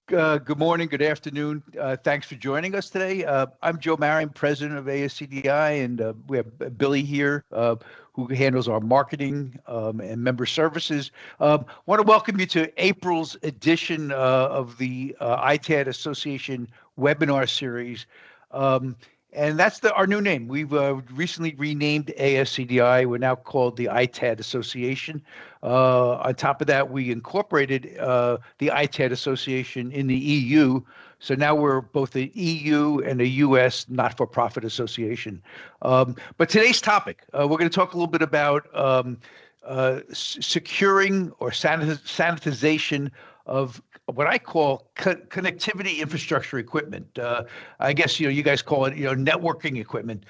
Good morning, good afternoon. Thanks for joining us today. I'm Joe Marion, president of ASCDI, and we have Billy here, who handles our marketing and member services. Want to welcome you to April's edition of the ITAD Association Webinar series. And that's our new name. We've recently renamed ASCDI. We're now called the ITAD Association. On top of that, we incorporated the ITAD Association in the EU. So now we're both an EU and a US not-for-profit association. But today's topic, we're going to talk a little bit about securing or sanitization of what I call connectivity infrastructure equipment. I guess you guys call it networking equipment.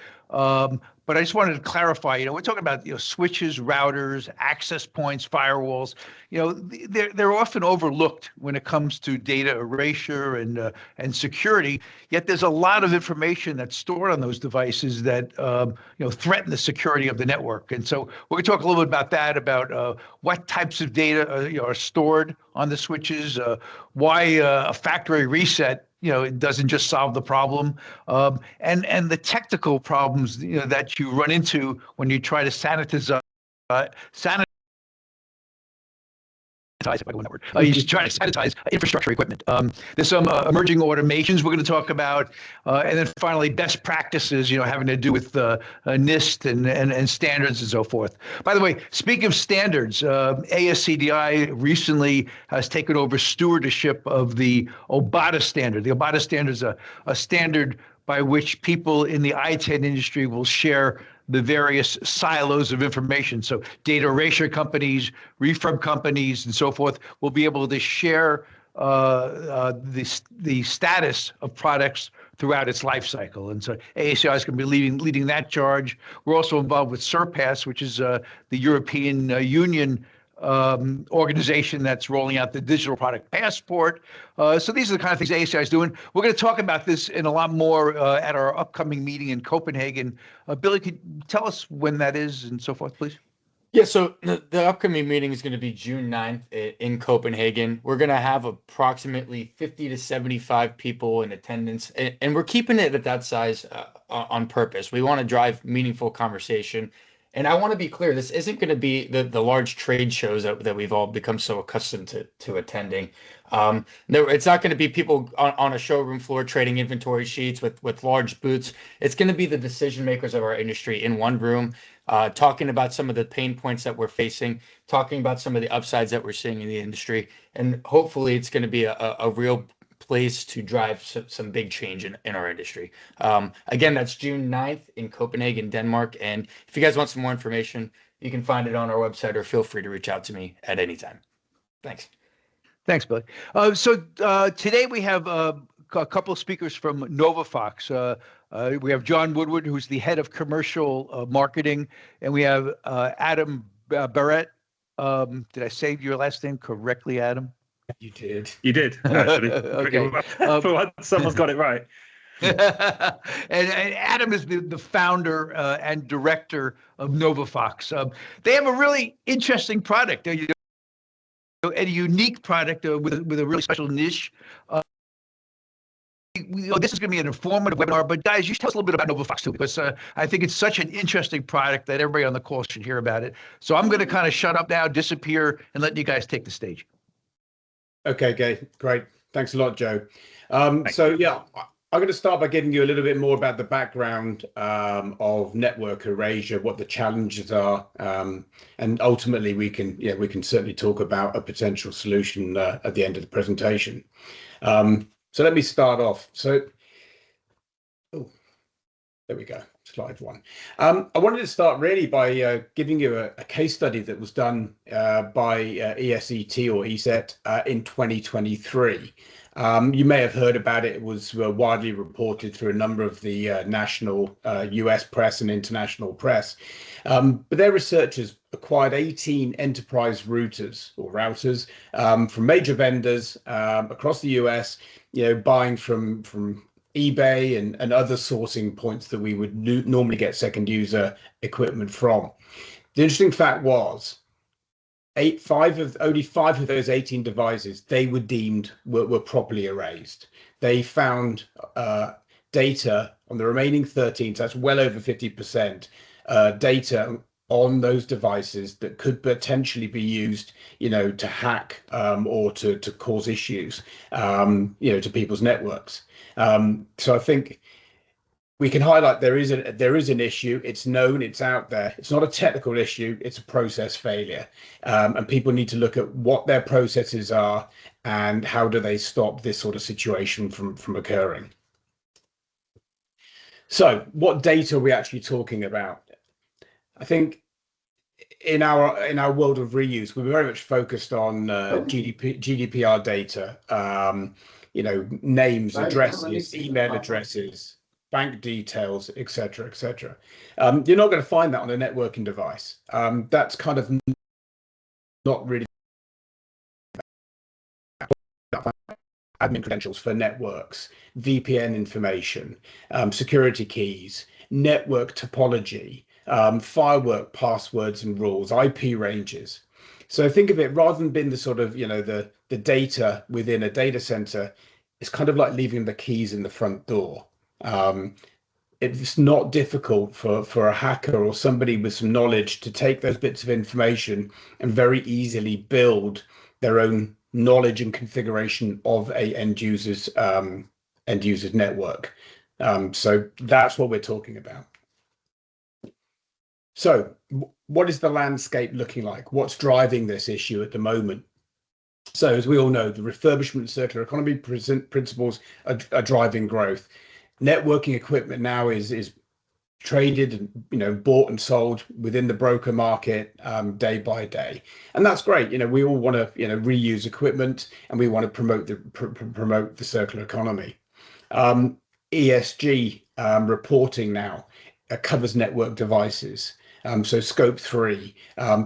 But I just wanted to clarify. We're talking about switches, routers, access points, firewalls. They're often overlooked when it comes to data erasure and security. Yet there's a lot of information that's stored on those devices that threaten the security of the network. And so we're going to talk a little bit about that, about what types of data are stored on the switches, why a factory reset it doesn't just solve the problem, and the technical problems that you run into when you try to sanitize. If I go in that word. You just try to sanitize infrastructure equipment. There's some emerging automations we're going to talk about, and then finally best practices, having to do with NIST and standards and so forth. By the way, speaking of standards, ASCDI recently has taken over stewardship of the OBATA standard. The OBATA standard is a standard by which people in the ITAD industry will share the various silos of information. So data erasure companies, refurb companies, and so forth will be able to share the status of products throughout its life cycle. And so ASCI is going to be leading that charge. We're also involved with SURPASS, which is the European Union organization that's rolling out the digital product passport. So these are the kind of things ASCI is doing. We're going to talk about this in a lot more at our upcoming meeting in Copenhagen. Billy, could you tell us when that is and so forth, please? Yeah, so the upcoming meeting is going to be June 9th in Copenhagen. We're going to have approximately 50 to 75 people in attendance, and we're keeping it at that size on purpose. We want to drive meaningful conversation. And I want to be clear, this isn't going to be the large trade shows that we've all become so accustomed to attending. It's not going to be people on a showroom floor trading inventory sheets with large booths. It's going to be the decision makers of our industry in one room, talking about some of the pain points that we're facing, talking about some of the upsides that we're seeing in the industry. And hopefully it's going to be a real place to drive some big change in our industry. Again, that's June 9th in Copenhagen, Denmark. And if you guys want some more information, you can find it on our website or feel free to reach out to me at any time. Thanks. Thanks, Billy. So today we have a couple of speakers from NovaFox. We have John Woodward, who's the head of commercial marketing, and we have Adam Barrett. Did I say your last name correctly, Adam? You did. You did, actually. Okay. For once, someone's got it right. and Adam is the founder and director of NovaFox. They have a really interesting product, a unique product with a really special niche. This is going to be an informative webinar, but guys, you should tell us a little bit about NovaFox too, because I think it's such an interesting product that everybody on the call should hear about it. So I'm going to kind of shut up now, disappear, and let you guys take the stage. Okay, great. Thanks a lot, Joe. So yeah, I'm going to start by giving you a little bit more about the background of network erasure, what the challenges are, and ultimately we can certainly talk about a potential solution at the end of the presentation. So let me start off. So, there we go. Slide one. I wanted to start really by giving you a case study that was done by ESET or ESET in 2023. You may have heard about it. It was widely reported through a number of the national US press and international press. But their researchers acquired 18 enterprise routers from major vendors across the US, buying from eBay and other sourcing points that we would normally get second user equipment from. The interesting fact was only five of those 18 devices they were deemed were properly erased. They found data on the remaining 13, so that's well over 50%, data on those devices that could potentially be used, to hack or to cause issues, to people's networks. So I think we can highlight there is an issue. It's known, it's out there. It's not a technical issue, it's a process failure. And people need to look at what their processes are and how do they stop this sort of situation from occurring. So what data are we actually talking about? I think in our world of reuse, we're very much focused on GDPR data, names, addresses, email addresses, bank details, etc., etc. You're not going to find that on a networking device. That's kind of not really admin credentials for networks, VPN information, security keys, network topology, firewall passwords and rules, IP ranges. So think of it, rather than being the sort of, the data within a data center, it's kind of like leaving the keys in the front door. It's not difficult for a hacker or somebody with some knowledge to take those bits of information and very easily build their own knowledge and configuration of a end user's network. So that's what we're talking about. So what is the landscape looking like? What's driving this issue at the moment? So as we all know, the refurbishment circular economy principles are driving growth. Networking equipment now is traded and bought and sold within the broker market day by day, and that's great. We all want to reuse equipment, and we want to promote the circular economy. ESG reporting now covers network devices. So scope 3,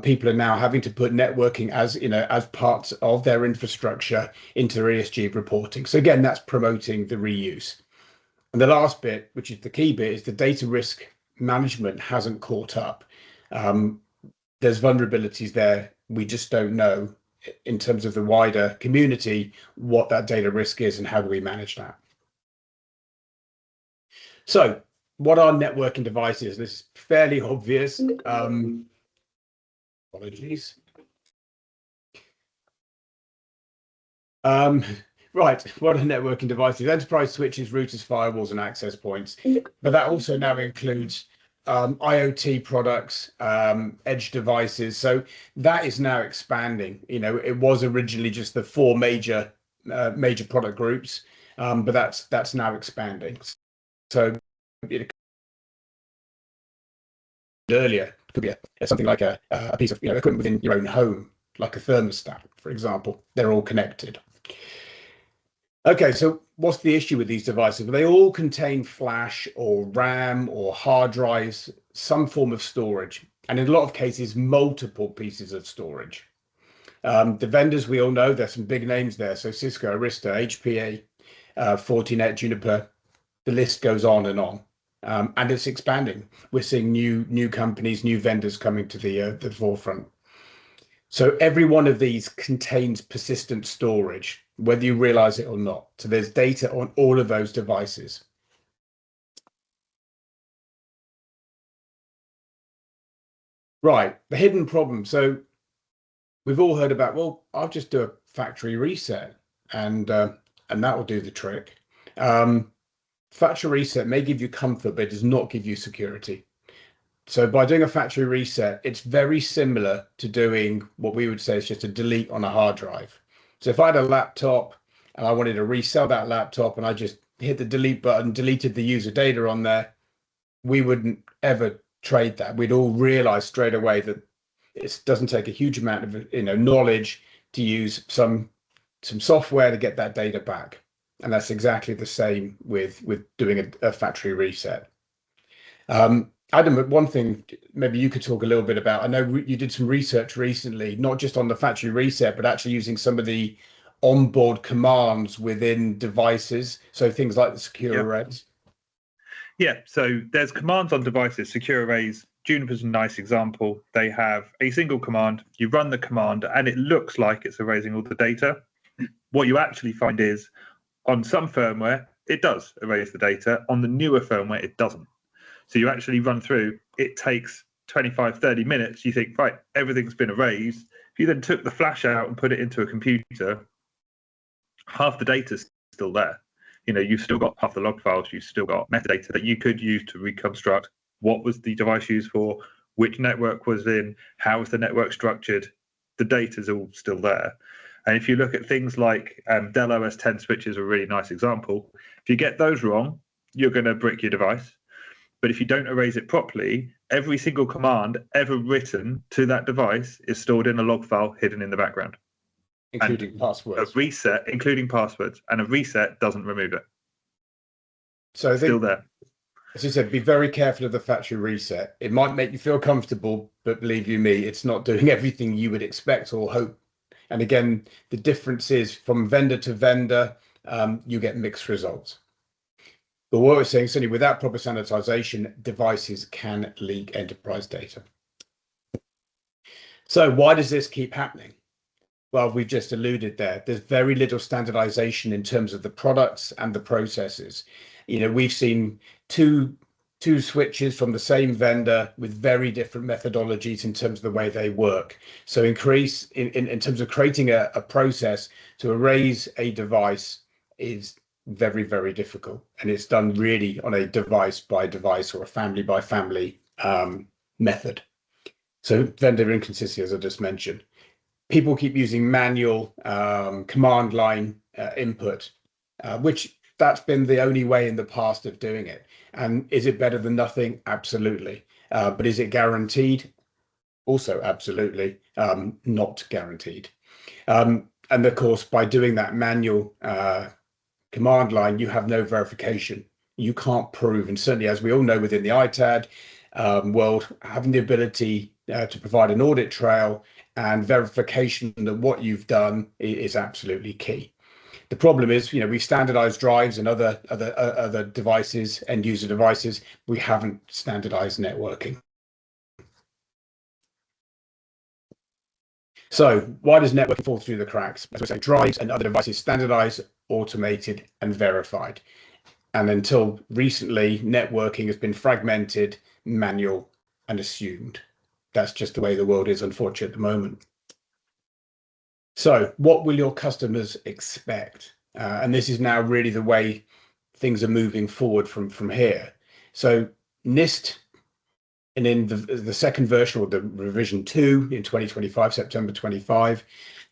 people are now having to put networking as parts of their infrastructure into their ESG reporting. So again, that's promoting the reuse. And the last bit, which is the key bit, is the data risk management hasn't caught up. There's vulnerabilities there. We just don't know in terms of the wider community what that data risk is and how do we manage that. So what are networking devices? This is fairly obvious. Apologies. Right, what are networking devices? Enterprise switches, routers, firewalls, and access points. But that also now includes IoT products, edge devices. So that is now expanding. It was originally just the four major product groups, but that's now expanding. So earlier could be something like a piece of equipment within your own home, like a thermostat, for example. They're all connected. Okay, so what's the issue with these devices? Well, they all contain flash or RAM or hard drives, some form of storage, and in a lot of cases, multiple pieces of storage. The vendors, we all know, there's some big names there. So Cisco, Arista, HPE, Fortinet, Juniper, the list goes on. And it's expanding. We're seeing new companies, new vendors coming to the forefront. So every one of these contains persistent storage, whether you realize it or not. So there's data on all of those devices. Right, the hidden problem. So we've all heard about, well, I'll just do a factory reset and that will do the trick. Factory reset may give you comfort, but it does not give you security. So by doing a factory reset, it's very similar to doing what we would say is just a delete on a hard drive. So if I had a laptop and I wanted to resell that laptop and I just hit the delete button, deleted the user data on there, we wouldn't ever trade that. We'd all realize straight away that it doesn't take a huge amount of knowledge to use some software to get that data back. And that's exactly the same with doing a factory reset. Adam, one thing maybe you could talk a little bit about. I know you did some research recently, not just on the factory reset, but actually using some of the onboard commands within devices. So things like the secure arrays. Yeah, so there's commands on devices, secure arrays, Juniper's a nice example. They have a single command. You run the command, and it looks like it's erasing all the data. What you actually find is, on some firmware, it does erase the data. On the newer firmware, it doesn't. So you actually run through, it takes 25, 30 minutes. You think, right, everything's been erased. If you then took the flash out and put it into a computer, half the data's still there. You've still got half the log files. You've still got metadata that you could use to reconstruct what was the device used for, which network was in, how was the network structured. The data's all still there. And if you look at things like Dell OS 10 switches, are a really nice example. If you get those wrong, you're going to brick your device. But if you don't erase it properly, every single command ever written to that device is stored in a log file hidden in the background. Including passwords. A reset, including passwords, and a reset doesn't remove it. So I think, still there. As you said, be very careful of the factory reset. It might make you feel comfortable, but believe you me, it's not doing everything you would expect or hope. And again, the difference is from vendor to vendor, you get mixed results. But what we're saying, certainly without proper sanitization, devices can leak enterprise data. So why does this keep happening? Well, we've just alluded there. There's very little standardization in terms of the products and the processes. We've seen two switches from the same vendor with very different methodologies in terms of the way they work. So in terms of creating a process to erase a device is very, very difficult. And it's done really on a device by device or a family by family method. So vendor inconsistency, as I just mentioned. People keep using manual command line input, which that's been the only way in the past of doing it. And is it better than nothing? Absolutely. But is it guaranteed? Also, absolutely not guaranteed. And of course, by doing that manual command line, you have no verification. You can't prove. And certainly, as we all know within the ITAD world, having the ability to provide an audit trail and verification that what you've done is absolutely key. The problem is, we standardized drives and other devices, end user devices. We haven't standardized networking. So why does networking fall through the cracks? As we say, drives and other devices standardized, automated, and verified. And until recently, networking has been fragmented, manual, and assumed. That's just the way the world is, unfortunately, at the moment. So what will your customers expect? And this is now really the way things are moving forward from here. So NIST, and in the second version, or the revision 2 in 2025, September 25,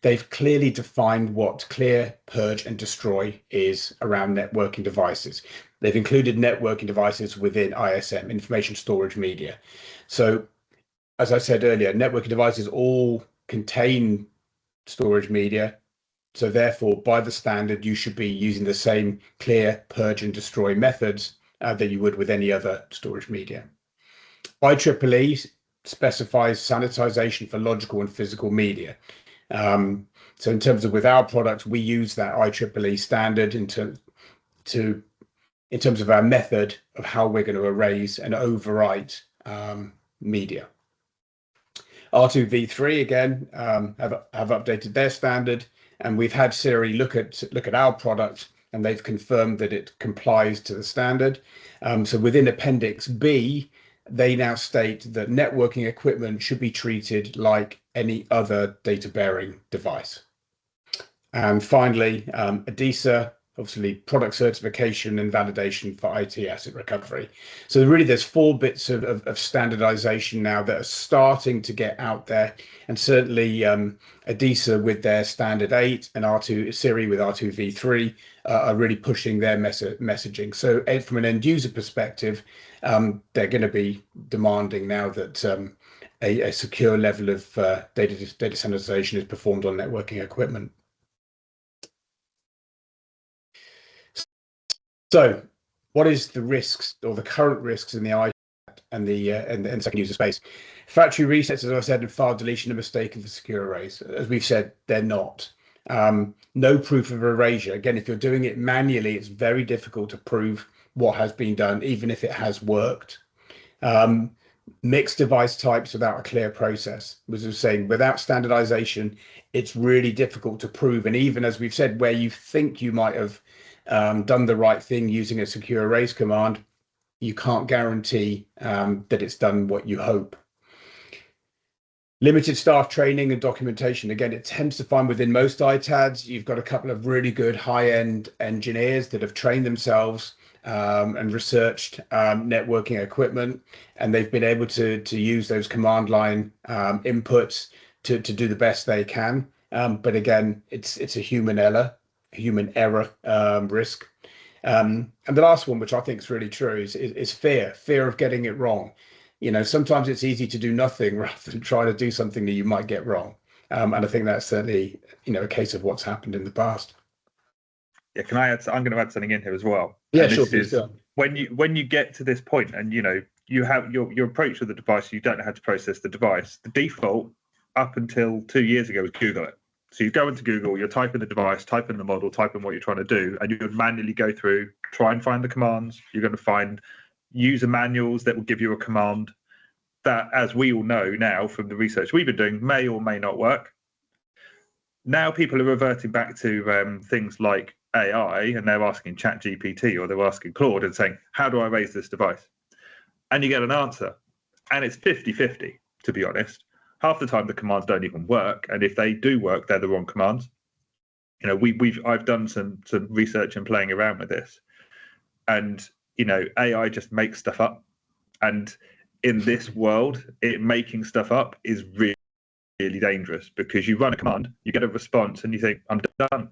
they've clearly defined what clear, purge, and destroy is around networking devices. They've included networking devices within ISM, information storage media. So as I said earlier, networking devices all contain storage media. So therefore, by the standard, you should be using the same clear, purge, and destroy methods that you would with any other storage media. IEEE specifies sanitization for logical and physical media. So in terms of with our products, we use that IEEE standard in terms of our method of how we're going to erase and overwrite media. R2v3 again have updated their standard, and we've had Siri look at our product, and they've confirmed that it complies to the standard. So within Appendix B, they now state that networking equipment should be treated like any other data-bearing device. And finally, ADISA, obviously product certification and validation for IT asset recovery. So really there's 4 bits of standardization now that are starting to get out there. And certainly ADISA with their standard 8 and Siri with R2v3 are really pushing their messaging. So from an end user perspective, they're going to be demanding now that a secure level of data sanitization is performed on networking equipment. So what is the risks or the current risks in the ITAD and the second user space? Factory resets, as I said, and file deletion are mistaken for secure erase. As we've said, they're not. No proof of erasure. Again, if you're doing it manually, it's very difficult to prove what has been done, even if it has worked. mixed device types without a clear process. As I was saying, without standardization, it's really difficult to prove. And even as we've said, where you think you might have done the right thing using a secure erase command, you can't guarantee that it's done what you hope. Limited staff training and documentation. Again, it tends to find within most ITADs, you've got a couple of really good high-end engineers that have trained themselves and researched networking equipment, and they've been able to use those command line inputs to do the best they can. But again, it's a human error risk. And the last one, which I think is really true, is fear of getting it wrong. You know, sometimes it's easy to do nothing rather than try to do something that you might get wrong. And I think that's certainly, you know, a case of what's happened in the past. Yeah, can I add? I'm going to add something in here as well. Yeah, and sure. this is when you get to this point, and you know you have your approach to the device, you don't know how to process the device. The default up until 2 years ago was Google it. So you go into Google, you're typing the device, typing the model, typing what you're trying to do, and you would manually go through, try and find the commands. You're going to find user manuals that will give you a command that, as we all know now from the research we've been doing, may or may not work. Now people are reverting back to things like AI, and they're asking ChatGPT or they're asking Claude and saying, how do I raise this device? And you get an answer. And it's 50-50, to be honest. Half the time the commands don't even work. And if they do work, they're the wrong commands. You know, I've done some research and playing around with this. And, you know, AI just makes stuff up. And in this world, making stuff up is really, really dangerous, because you run a command, you get a response, and you think, I'm done.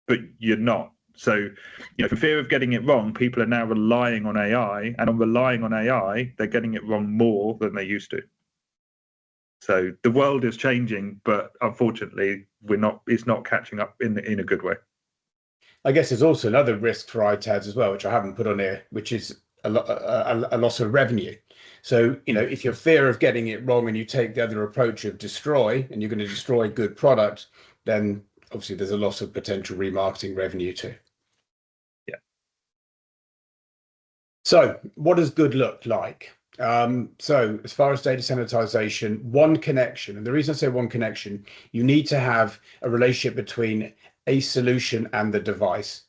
But you're not. So, you know, for fear of getting it wrong, people are now relying on AI, and on relying on AI, they're getting it wrong more than they used to. So the world is changing, but unfortunately, it's not catching up in a good way. I guess there's also another risk for ITADs as well, which I haven't put on here, which is a loss of revenue. So, you know, if you're fear of getting it wrong and you take the other approach of destroy, and you're going to destroy good product, then obviously there's a loss of potential remarketing revenue too. Yeah. So what does good look like? So as far as data sanitization, one connection, and the reason I say one connection, you need to have a relationship between a solution and the device.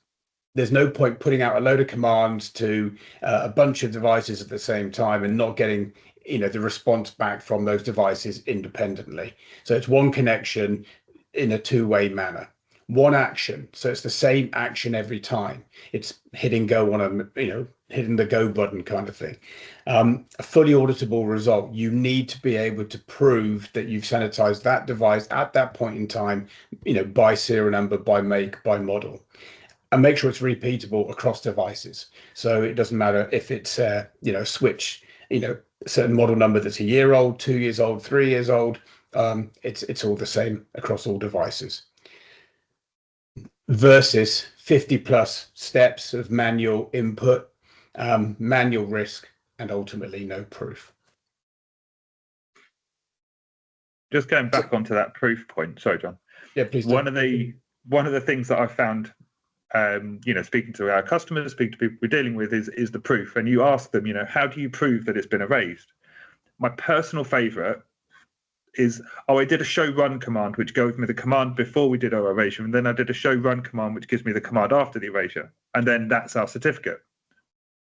There's no point putting out a load of commands to a bunch of devices at the same time and not getting, you know, the response back from those devices independently. So it's one connection in a two-way manner. One action, so it's the same action every time. It's hitting go on a, you know, hitting the go button kind of thing. A fully auditable result. You need to be able to prove that you've sanitized that device at that point in time, you know, by serial number, by make, by model, and make sure it's repeatable across devices. So it doesn't matter if it's you know, switch, you know, a certain model number that's a year old, 2 years old, 3 years old. It's all the same across all devices. Versus 50 plus steps of manual input, manual risk, and ultimately no proof. Just going back onto that proof point. Sorry, John. Yeah, please. One of the things that I found, you know, speaking to our customers, speaking to people we're dealing with, is the proof. And you ask them, you know, how do you prove that it's been erased? My personal favorite is, I did a show run command, which gives me the command before we did our erasure, and then I did a show run command, which gives me the command after the erasure, and then that's our certificate.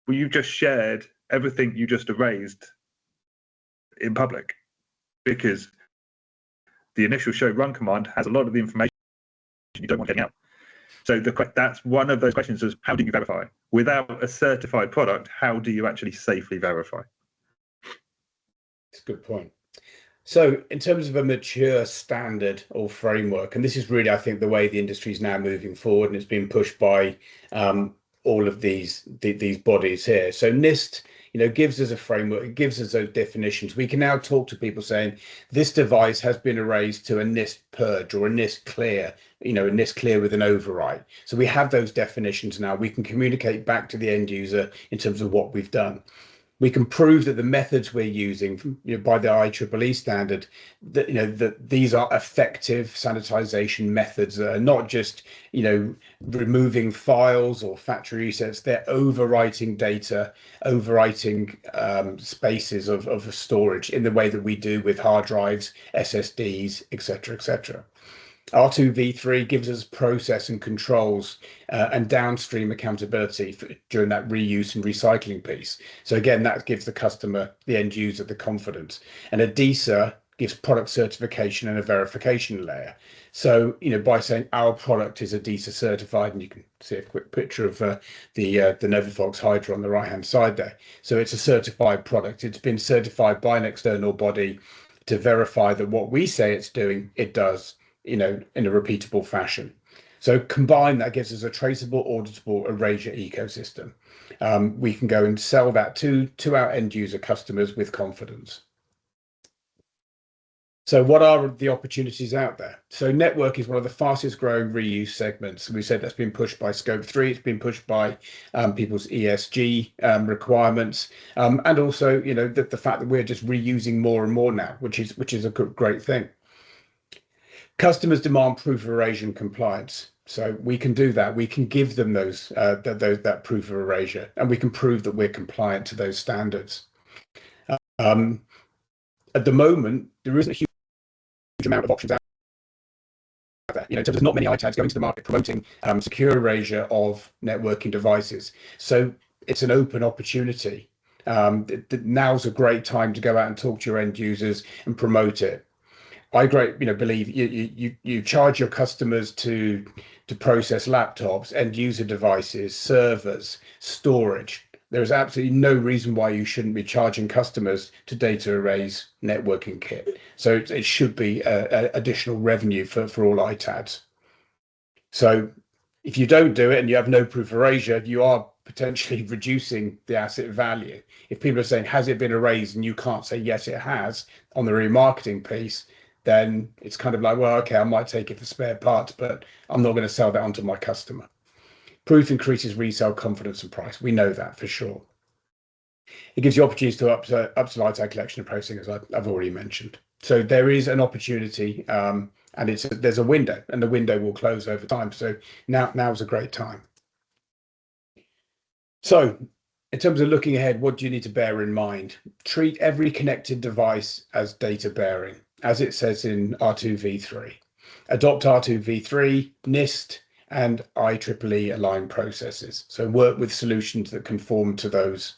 Well, you just shared everything you just erased in public, because the initial show run command has a lot of the information you don't want getting out. So that's one of those questions: is how do you verify? Without a certified product, how do you actually safely verify? It's a good point. So in terms of a mature standard or framework, and this is really, I think, the way the industry is now moving forward, and it's been pushed by all of these bodies here. So NIST, you know, gives us a framework, it gives us those definitions. We can now talk to people saying this device has been erased to a NIST purge or a NIST clear, you know, a NIST clear with an override. So we have those definitions now. We can communicate back to the end user in terms of what we've done. We can prove that the methods we're using, by the IEEE standard, that that these are effective sanitization methods that are not just removing files or factory resets. They're overwriting data, overwriting spaces of storage in the way that we do with hard drives, SSDs, etc., etc. R2v3 gives us process and controls and downstream accountability during that reuse and recycling piece. So again, that gives the customer, the end user, the confidence. And ADISA gives product certification and a verification layer. So by saying our product is ADISA certified, and you can see a quick picture of the Novafox Hydra on the right hand side there. So it's a certified product. It's been certified by an external body to verify that what we say it's doing, it does, in a repeatable fashion. So combined, that gives us a traceable, auditable erasure ecosystem. We can go and sell that to our end user customers with confidence. So what are the opportunities out there? So network is one of the fastest growing reuse segments. We said that's been pushed by Scope 3. It's been pushed by people's ESG requirements, and also the fact that we're just reusing more and more now, which is a great thing. Customers demand proof of erasure and compliance. So we can do that. We can give them that proof of erasure, and we can prove that we're compliant to those standards. At the moment, there isn't a huge amount of options out there. So there's not many ITADs going to the market promoting secure erasure of networking devices. So it's an open opportunity. Now's a great time to go out and talk to your end users and promote it. I believe you charge your customers to process laptops, end user devices, servers, storage. There is absolutely no reason why you shouldn't be charging customers to data erase networking kit. So it should be additional revenue for all ITADs. So if you don't do it and you have no proof of erasure, you are potentially reducing the asset value. If people are saying, has it been erased, and you can't say, yes, it has, on the remarketing piece, then it's kind of like, well, okay, I might take it for spare parts, but I'm not going to sell that onto my customer. Proof increases resale confidence and price. We know that for sure. It gives you opportunities to upsell ITAD collection and processing, as I've already mentioned. So there is an opportunity, and there's a window, and the window will close over time. So now's a great time. So in terms of looking ahead, what do you need to bear in mind? Treat every connected device as data bearing, as it says in R2v3. Adopt R2v3, NIST, and IEEE aligned processes. So work with solutions that conform to those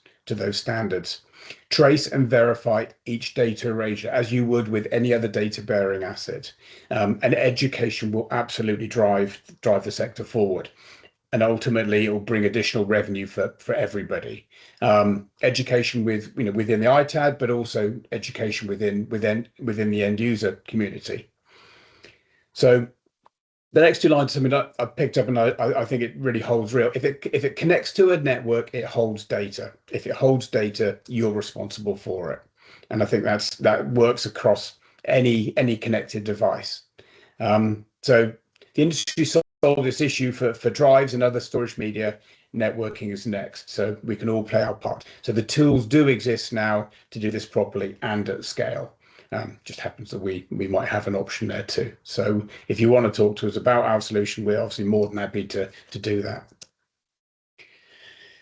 standards. Trace and verify each data erasure as you would with any other data bearing asset. And education will absolutely drive the sector forward. And ultimately, it will bring additional revenue for everybody. Education within the ITAD, but also education within the end user community. So the next two lines, something I picked up, and I think it really holds real. If it connects to a network, it holds data. If it holds data, you're responsible for it. And I think that works across any connected device. So the industry solved this issue for drives and other storage media. Networking is next, so we can all play our part. So the tools do exist now to do this properly and at scale. Just happens that we might have an option there too. So if you want to talk to us about our solution, we're obviously more than happy to do that.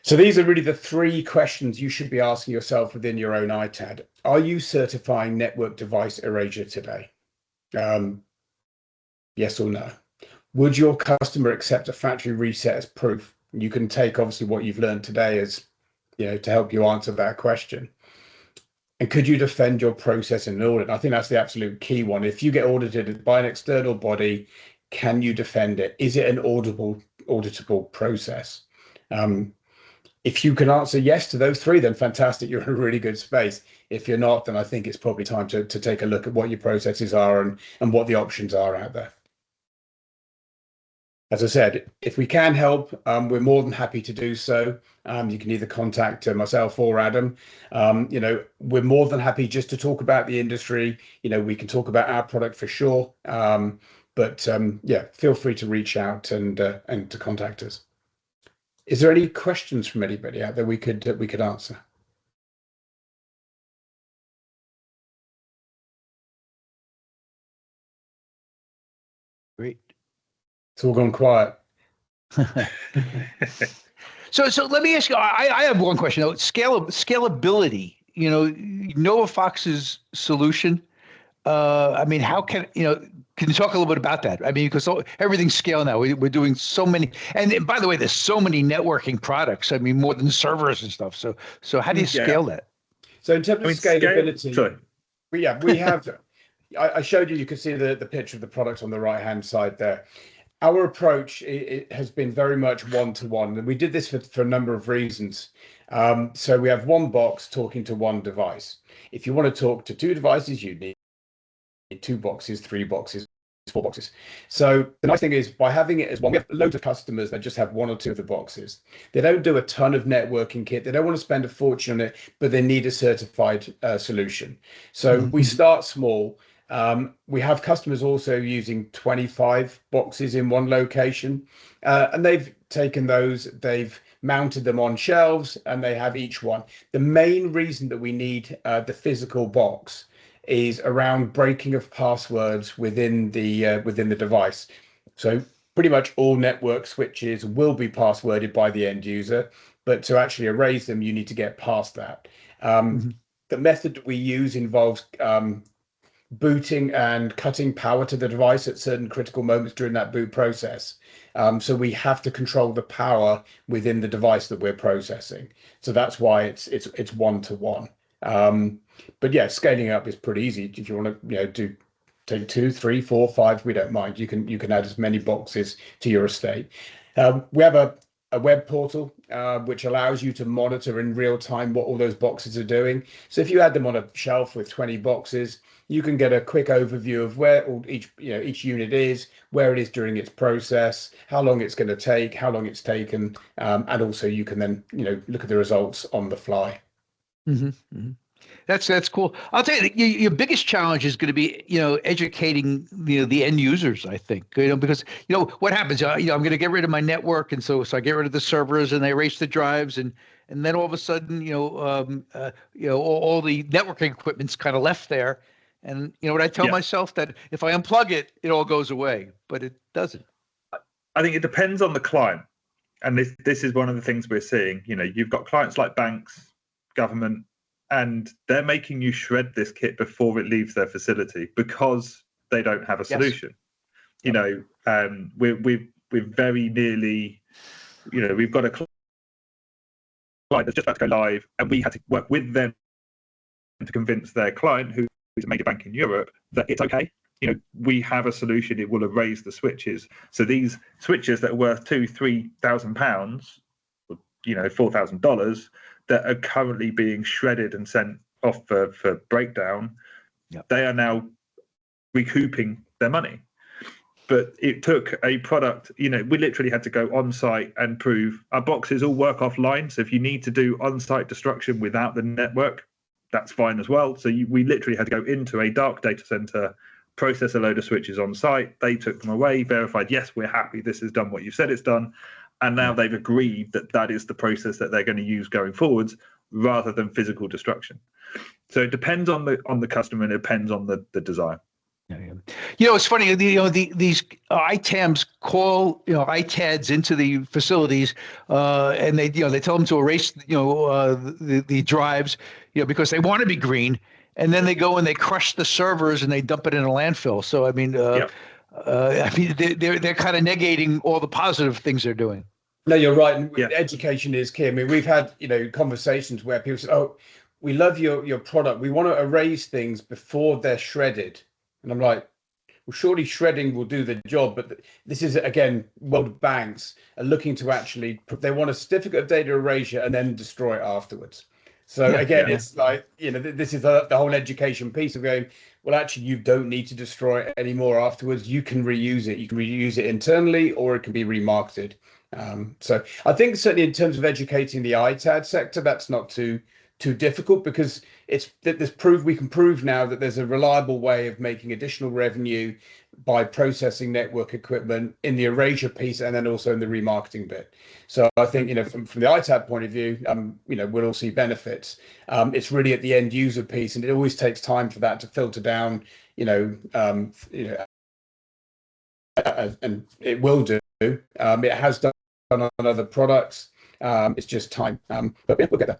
So these are really the three questions you should be asking yourself within your own ITAD. Are you certifying network device erasure today? Yes or no? Would your customer accept a factory reset as proof? You can take obviously what you've learned today as to help you answer that question. And could you defend your process in an audit? I think that's the absolute key one. If you get audited by an external body, can you defend it? Is it an auditable process? If you can answer yes to those three, then fantastic, you're in a really good space. If you're not, then I think it's probably time to take a look at what your processes are and what the options are out there. As I said, if we can help, we're more than happy to do so. You can either contact myself or Adam. We're more than happy just to talk about the industry. We can talk about our product for sure. But feel free to reach out and to contact us. Is there any questions from anybody out there we could answer? Great. It's all gone quiet. So let me ask you. I have one question though. Scalability. Nova Fox's solution. I mean, how can Can you talk a little bit about that? I mean, because everything's scale now. We're doing so many, and by the way, there's so many networking products. I mean, more than servers and stuff. So how do you scale that? So in terms of scalability, sorry. we have. I showed you. You can see the picture of the product on the right hand side there. Our approach it has been very much one-to-one, and we did this for a number of reasons. So we have one box talking to one device. If you want to talk to two devices, you need 2 boxes, 3 boxes, 4 boxes. So the nice thing is by having it as one, we have loads of customers that just have 1 or 2 of the boxes. They don't do a ton of networking kit. They don't want to spend a fortune on it, but they need a certified solution. So we start small. We have customers also using 25 boxes in one location, and they've taken those, they've mounted them on shelves, and they have each one. The main reason that we need the physical box is around breaking of passwords within the device. So pretty much all network switches will be passworded by the end user, but to actually erase them, you need to get past that. The method that we use involves booting and cutting power to the device at certain critical moments during that boot process. So we have to control the power within the device that we're processing. So that's why it's one-to-one. But yeah, scaling up is pretty easy. If you want to take 2, 3, 4, 5, we don't mind. You can add as many boxes to your estate. We have a web portal which allows you to monitor in real time what all those boxes are doing. So if you had them on a shelf with 20 boxes, you can get a quick overview of where each unit is, where it is during its process, how long it's going to take, how long it's taken, and also you can then look at the results on the fly. That's cool. I'll tell you, your biggest challenge is going to be, educating the end users. I think, because what happens. I'm going to get rid of my network, and so I get rid of the servers, and I erase the drives, and then all of a sudden, all the networking equipment's kind of left there, and what I tell myself that if I unplug it, it all goes away, but it doesn't. I think it depends on the client, and this is one of the things we're seeing. You've got clients like banks, government, and they're making you shred this kit before it leaves their facility because they don't have a solution. We're very nearly, we've got a client that's just about to go live, and we had to work with them to convince their client, who's a major bank in Europe, that it's okay. We have a solution. It will erase the switches. So these switches that are worth £2,000-3,000, $4,000, that are currently being shredded and sent off for breakdown, they are now recouping their money. But it took a product, we literally had to go on site and prove our boxes all work offline. So if you need to do on-site destruction without the network, that's fine as well. So we literally had to go into a dark data center, process a load of switches on site. They took them away, verified, yes, we're happy, this has done what you said it's done. And now they've agreed that is the process that they're going to use going forwards, rather than physical destruction. So it depends on the customer, and it depends on the desire. It's funny. These ITAMs call ITADs into the facilities, and they tell them to erase the drives, because they want to be green, and then they go and they crush the servers and they dump it in a landfill. So I mean, they're kind of negating all the positive things they're doing. No, you're right. And education is key. I mean, we've had conversations where people say, "Oh, we love your product. We want to erase things before they're shredded." And I'm like, well, surely shredding will do the job. But this is, again, world banks are looking to they want a certificate of data erasure and then destroy it afterwards. So again, it's like, this is the whole education piece of going, well, actually, you don't need to destroy it anymore afterwards. You can reuse it. You can reuse it internally, or it can be remarketed. So I think certainly in terms of educating the ITAD sector, that's not too difficult, because we can prove now that there's a reliable way of making additional revenue by processing network equipment in the erasure piece, and then also in the remarketing bit. So I think from the ITAD point of view, we'll all see benefits. It's really at the end user piece, and it always takes time for that to filter down, and it will do. It has done on other products. It's just time. But yeah, we'll get there.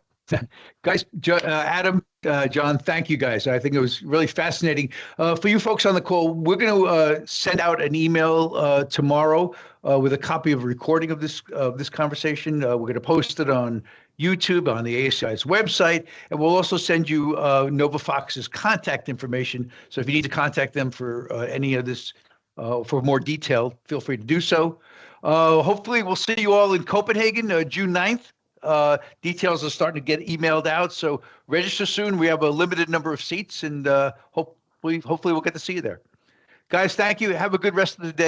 Guys, Adam, John, thank you guys. I think it was really fascinating. For you folks on the call, we're going to send out an email tomorrow with a copy of a recording of this conversation. We're going to post it on YouTube, on the ASI's website, and we'll also send you NovaFox's contact information. So if you need to contact them for any of this, for more detail, feel free to do so. Hopefully, we'll see you all in Copenhagen, June 9th. Details are starting to get emailed out, so register soon. We have a limited number of seats, and hopefully we'll get to see you there. Guys, thank you. Have a good rest of the day.